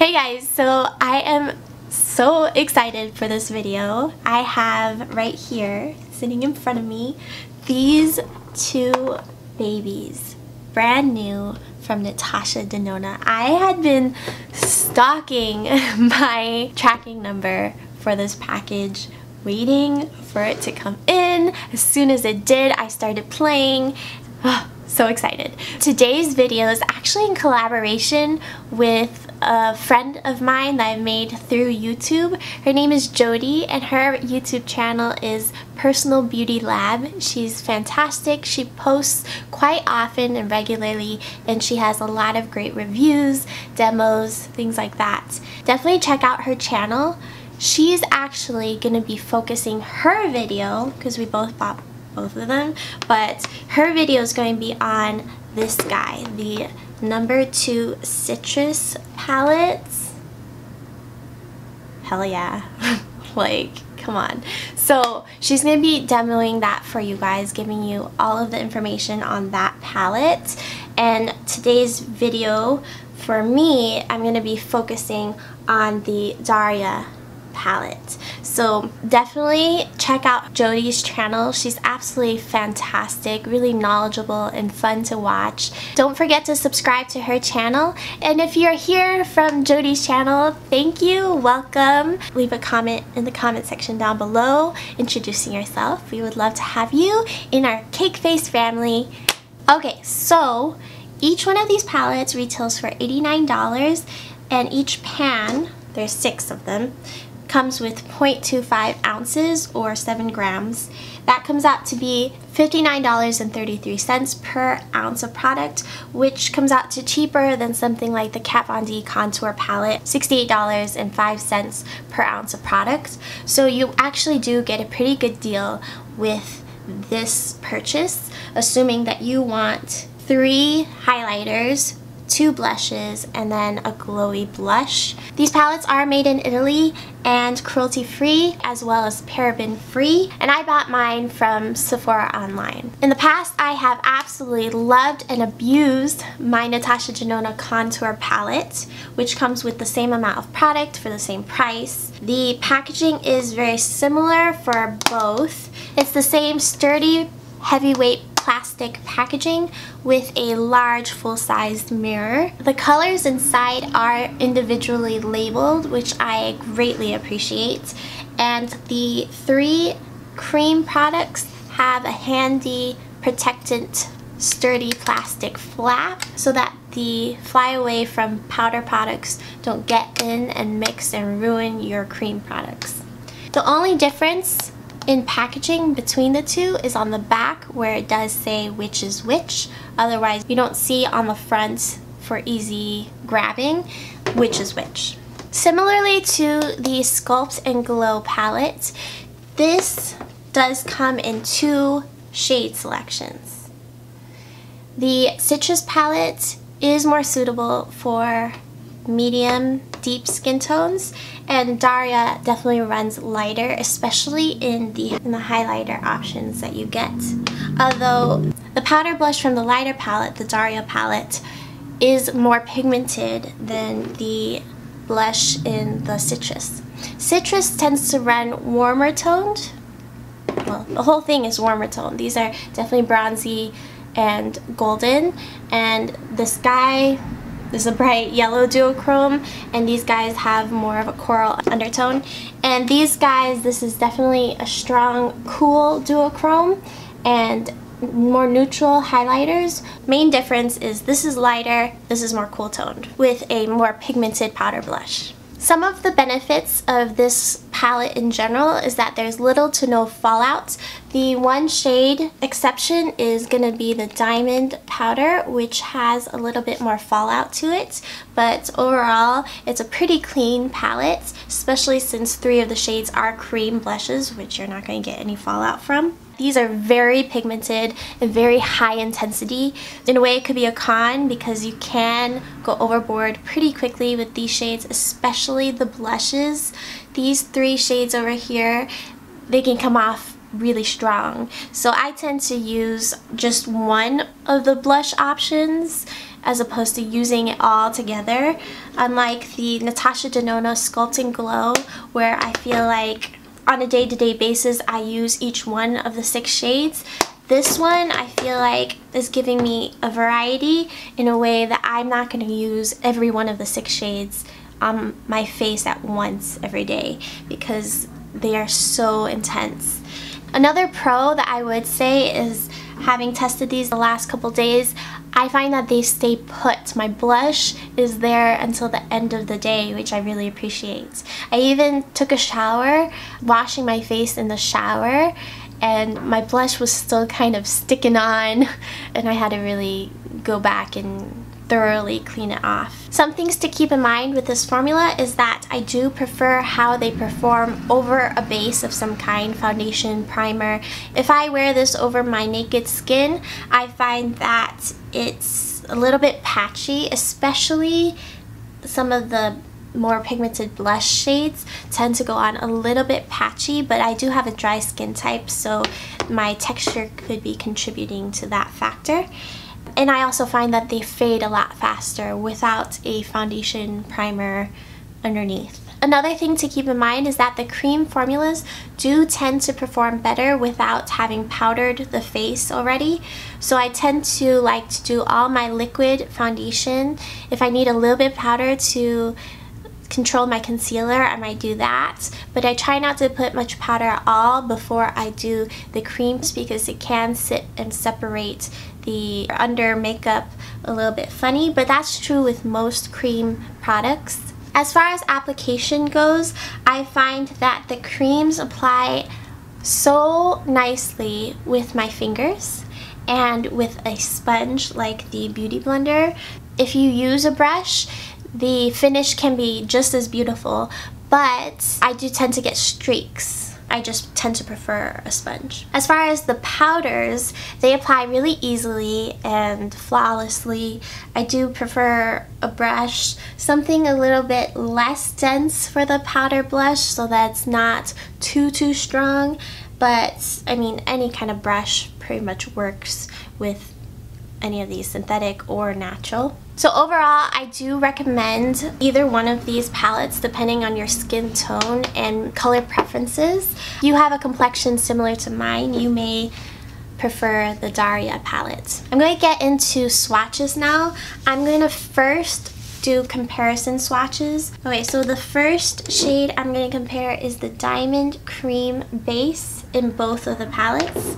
Hey guys, so I am so excited for this video. I have right here, sitting in front of me, these two babies, brand new from Natasha Denona. I had been stalking my tracking number for this package, waiting for it to come in. As soon as it did, I started playing. So excited. Today's video is actually in collaboration with a friend of mine that I made through YouTube. Her name is Jody and her YouTube channel is PersonalBeautyLab. She's fantastic. She posts quite often and regularly, and she has a lot of great reviews, demos, things like that. Definitely check out her channel. She's actually going to be focusing her video, because we both bought both of them, but her video is going to be on this guy, the number 2 citrus palettes. Hell yeah. Like, come on. So she's going to be demoing that for you guys, giving you all of the information on that palette. And today's video for me, I'm going to be focusing on the Darya palette. So definitely check out Jody's channel. She's absolutely fantastic, really knowledgeable and fun to watch. Don't forget to subscribe to her channel, and if you're here from Jody's channel, thank you, welcome. Leave a comment in the comment section down below introducing yourself. We would love to have you in our cake face family. Okay, so each one of these palettes retails for $89, and each pan, there's 6 of them, comes with 0.25 ounces or 7 grams. That comes out to be $59.33 per ounce of product, which comes out to cheaper than something like the Kat Von D contour palette, $68.05 per ounce of product. So you actually do get a pretty good deal with this purchase, assuming that you want 3 highlighters, 2 blushes, and then a glowy blush. These palettes are made in Italy and cruelty free as well as paraben free, and I bought mine from Sephora online. In the past, I have absolutely loved and abused my Natasha Denona contour palette, which comes with the same amount of product for the same price. The packaging is very similar for both. It's the same sturdy, heavyweight plastic packaging with a large full-sized mirror. The colors inside are individually labeled, which I greatly appreciate, and the 3 cream products have a handy protectant sturdy plastic flap so that the flyaway from powder products don't get in and mix and ruin your cream products. The only difference in packaging between the two is on the back, where it does say which is which. Otherwise, you don't see on the front for easy grabbing which is which. Similarly to the Sculpt and Glow palette, this does come in 2 shade selections. The Citrus palette is more suitable for medium deep skin tones, and Darya definitely runs lighter, especially in the highlighter options that you get. Although the powder blush from the lighter palette, the Darya palette, is more pigmented than the blush in the Citrus. Citrus tends to run warmer toned. Well, the whole thing is warmer toned. These are definitely bronzy and golden, and this guy is a bright yellow duochrome, and these guys have more of a coral undertone. And these guys, this is definitely a strong, cool duochrome and more neutral highlighters. Main difference is this is lighter, this is more cool toned with a more pigmented powder blush. Some of the benefits of this palette in general is that there's little to no fallout. The one shade exception is going to be the diamond powder, which has a little bit more fallout to it, but overall it's a pretty clean palette, especially since 3 of the shades are cream blushes, which you're not going to get any fallout from. These are very pigmented and very high intensity. In a way, it could be a con because you can go overboard pretty quickly with these shades, especially the blushes. These 3 shades over here, they can come off really strong. So I tend to use just one of the blush options as opposed to using it all together. Unlike the Natasha Denona Sculpt and Glow, where I feel like on a day-to-day basis I use each one of the 6 shades. This one I feel like is giving me a variety in a way that I'm not going to use every one of the 6 shades on my face at once every day because they are so intense. Another pro that I would say is, having tested these the last couple days, I find that they stay put. My blush is there until the end of the day, which I really appreciate. I even took a shower, washing my face in the shower, and my blush was still kind of sticking on, and I had to really go back and thoroughly clean it off. Some things to keep in mind with this formula is that I do prefer how they perform over a base of some kind, foundation, primer. If I wear this over my naked skin, I find that it's a little bit patchy, especially some of the more pigmented blush shades tend to go on a little bit patchy, but I do have a dry skin type, so my texture could be contributing to that factor. And I also find that they fade a lot faster without a foundation primer underneath. Another thing to keep in mind is that the cream formulas do tend to perform better without having powdered the face already. So I tend to like to do all my liquid foundation. If I need a little bit of powder to control my concealer, I might do that, but I try not to put much powder at all before I do the creams because it can sit and separate the under makeup a little bit funny, but that's true with most cream products. As far as application goes, I find that the creams apply so nicely with my fingers and with a sponge like the Beauty Blender. If you use a brush, the finish can be just as beautiful, but I do tend to get streaks. I just tend to prefer a sponge. As far as the powders, they apply really easily and flawlessly. I do prefer a brush, something a little bit less dense for the powder blush so that it's not too strong, but I mean any kind of brush pretty much works with any of these, synthetic or natural. So overall, I do recommend either one of these palettes depending on your skin tone and color preferences. If you have a complexion similar to mine, you may prefer the Darya palette. I'm going to get into swatches now. I'm going to first do comparison swatches. Okay, so the first shade I'm going to compare is the Diamond Cream Base in both of the palettes.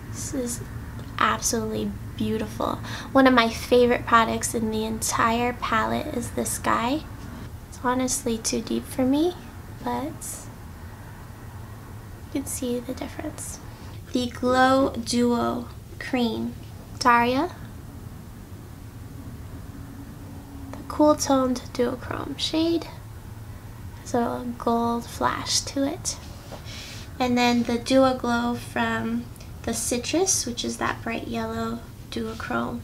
This is absolutely beautiful. One of my favorite products in the entire palette is this guy. It's honestly too deep for me, but you can see the difference. The Glow Duo Cream, Darya. The cool toned duochrome shade. Has a gold flash to it. And then the Duo Glow from the Citrus, which is that bright yellow duochrome.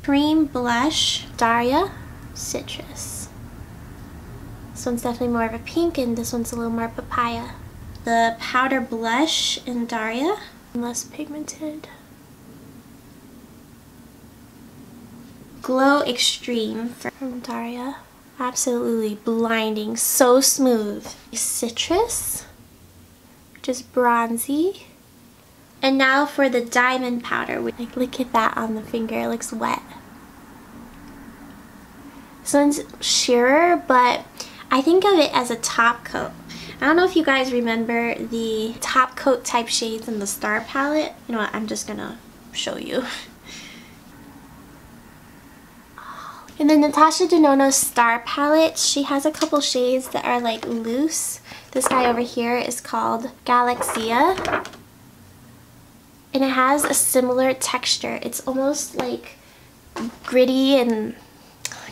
Cream Blush, Darya, Citrus. This one's definitely more of a pink and this one's a little more papaya. The Powder Blush in Darya, less pigmented. Glow Extreme from Darya, absolutely blinding, so smooth. Citrus, just bronzy. And now for the diamond powder. Like, look at that on the finger, it looks wet. This one's sheerer, but I think of it as a top coat. I don't know if you guys remember the top coat type shades in the Star palette. You know what, I'm just gonna show you. In the Natasha Denona Star palette, she has a couple shades that are like loose. This guy over here is called Galaxia. And it has a similar texture. It's almost like gritty, and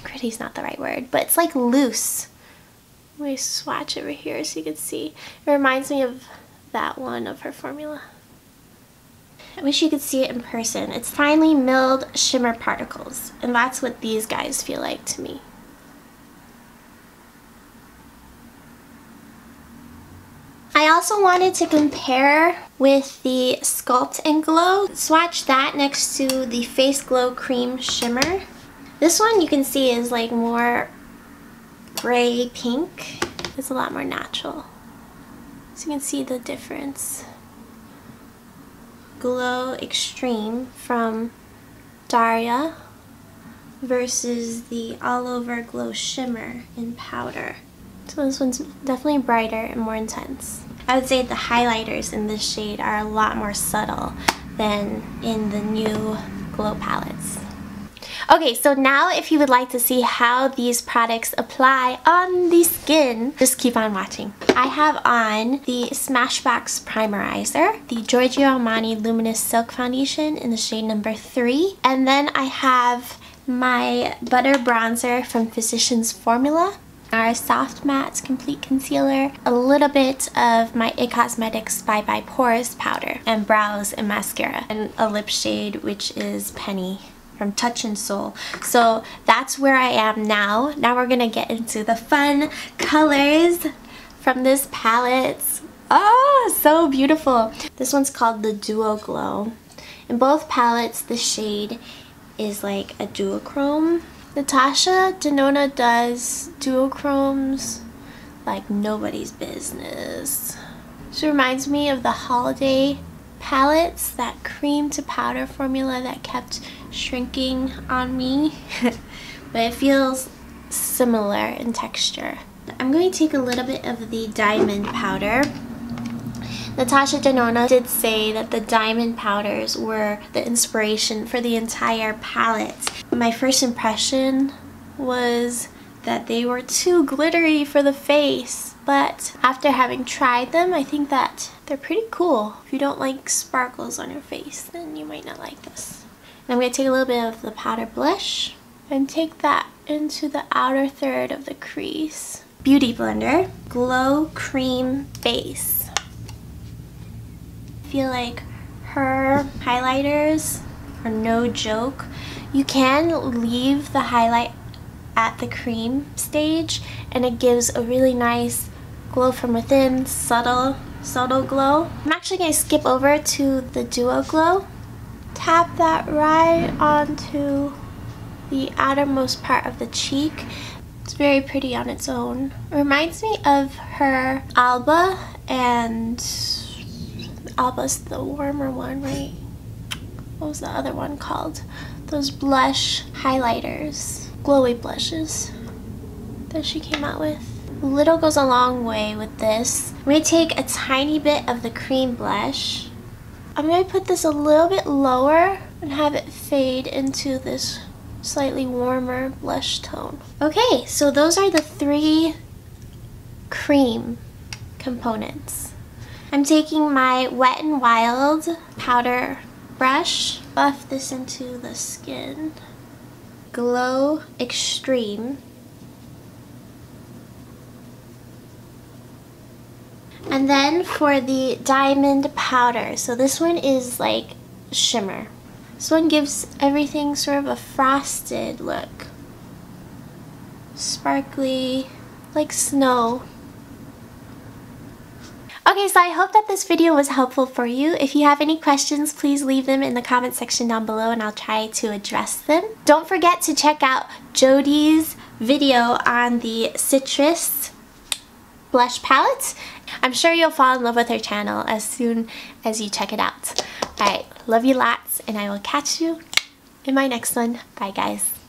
gritty's not the right word, but it's like loose. Let me swatch over here so you can see. It reminds me of that one of her formula. I wish you could see it in person. It's finely milled shimmer particles, and that's what these guys feel like to me. I also wanted to compare with the Sculpt and Glow. Swatch that next to the Face Glow Cream Shimmer. This one you can see is like more gray pink. It's a lot more natural. So you can see the difference. Glow Extreme from Darya versus the All Over Glow Shimmer in powder. So this one's definitely brighter and more intense. I would say the highlighters in this shade are a lot more subtle than in the new glow palettes. Okay, so now if you would like to see how these products apply on the skin, just keep on watching. I have on the Smashbox Primerizer, the Giorgio Armani Luminous Silk Foundation in the shade number 3, and then I have my Butter Bronzer from Physicians Formula, our Soft Matte Complete Concealer, a little bit of my IT Cosmetics Bye Bye Pores powder, and brows and mascara, and a lip shade which is Penny from Touch and Soul. So that's where I am now. Now we're gonna get into the fun colors from this palette. Oh, so beautiful. This one's called the Duo Glow. In both palettes, the shade is like a duochrome. Natasha Denona does duochromes like nobody's business. She reminds me of the holiday palettes, that cream to powder formula that kept shrinking on me. But it feels similar in texture. I'm going to take a little bit of the diamond powder. Natasha Denona did say that the diamond powders were the inspiration for the entire palette. My first impression was that they were too glittery for the face, but after having tried them, I think that they're pretty cool. If you don't like sparkles on your face, then you might not like this. And I'm going to take a little bit of the powder blush and take that into the outer third of the crease. Beauty Blender Glow Cream Base. I feel like her highlighters are no joke. You can leave the highlight at the cream stage and it gives a really nice glow from within, subtle glow. I'm actually going to skip over to the Duo Glow. Tap that right onto the outermost part of the cheek. It's very pretty on its own. It reminds me of her Alba, and Alba's the warmer one, right? What was the other one called? Those blush highlighters, glowy blushes that she came out with. Little goes a long way with this. I'm going to take a tiny bit of the cream blush. I'm going to put this a little bit lower and have it fade into this slightly warmer blush tone. Okay, so those are the 3 cream components. I'm taking my Wet n Wild powder brush, buff this into the skin. Glow Extreme. And then for the diamond powder, so this one is like shimmer. This one gives everything sort of a frosted look. Sparkly, like snow. Okay, so I hope that this video was helpful for you. If you have any questions, please leave them in the comment section down below and I'll try to address them. Don't forget to check out Jodie's video on the Citrus blush palette. I'm sure you'll fall in love with her channel as soon as you check it out. Alright, love you lots, and I will catch you in my next one. Bye guys.